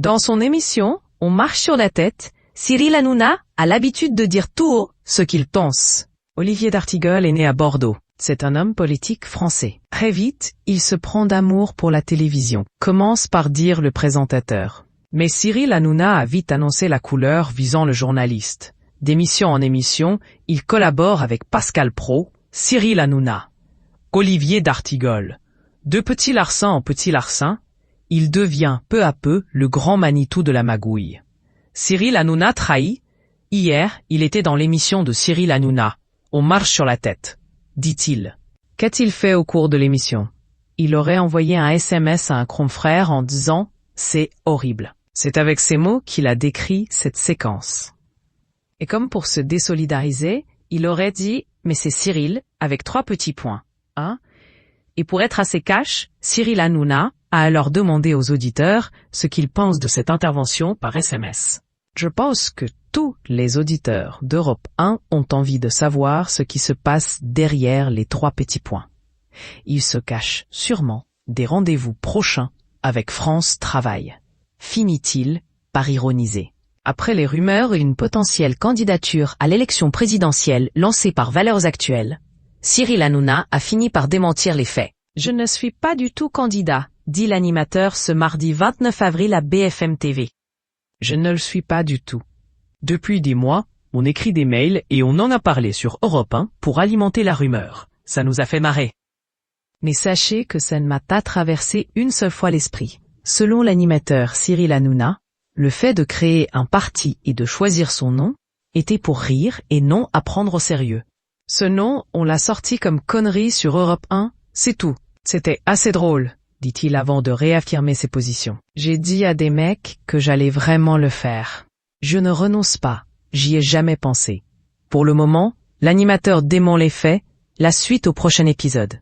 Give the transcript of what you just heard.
Dans son émission « On marche sur la tête », Cyril Hanouna a l'habitude de dire tout haut ce qu'il pense. Olivier d'Artigol est né à Bordeaux. C'est un homme politique français. Très vite, il se prend d'amour pour la télévision. Commence par dire le présentateur. Mais Cyril Hanouna a vite annoncé la couleur visant le journaliste. D'émission en émission, il collabore avec Pascal Praud, Cyril Hanouna, Olivier d'Artigol. De Petit Larcin en Petit Larcin, il devient peu à peu le grand Manitou de la magouille. Cyril Hanouna trahit. Hier, il était dans l'émission de Cyril Hanouna. On marche sur la tête, dit-il. Qu'a-t-il fait au cours de l'émission? Il aurait envoyé un SMS à un confrère en disant « C'est horrible ». C'est avec ces mots qu'il a décrit cette séquence. Et comme pour se désolidariser, il aurait dit « Mais c'est Cyril » avec 3 petits points. Et pour être assez cash, Cyril Hanouna a alors demandé aux auditeurs ce qu'ils pensent de cette intervention par SMS. Je pense que tous les auditeurs d'Europe 1 ont envie de savoir ce qui se passe derrière les 3 petits points. Il se cache sûrement des rendez-vous prochains avec France Travail. Finit-il par ironiser. Après les rumeurs d'une potentielle candidature à l'élection présidentielle lancée par Valeurs Actuelles, Cyril Hanouna a fini par démentir les faits. « Je ne suis pas du tout candidat », dit l'animateur ce mardi 29 avril à BFM TV. « Je ne le suis pas du tout. Depuis des mois, on écrit des mails et on en a parlé sur Europe 1 pour alimenter la rumeur. Ça nous a fait marrer. Mais sachez que ça ne m'a pas traversé une seule fois l'esprit. » Selon l'animateur Cyril Hanouna, le fait de créer un parti et de choisir son nom était pour rire et non à prendre au sérieux. Ce nom, on l'a sorti comme connerie sur Europe 1, c'est tout. C'était assez drôle, dit-il avant de réaffirmer ses positions. J'ai dit à des mecs que j'allais vraiment le faire. Je ne renonce pas, j'y ai jamais pensé. Pour le moment, l'animateur dément les faits, la suite au prochain épisode.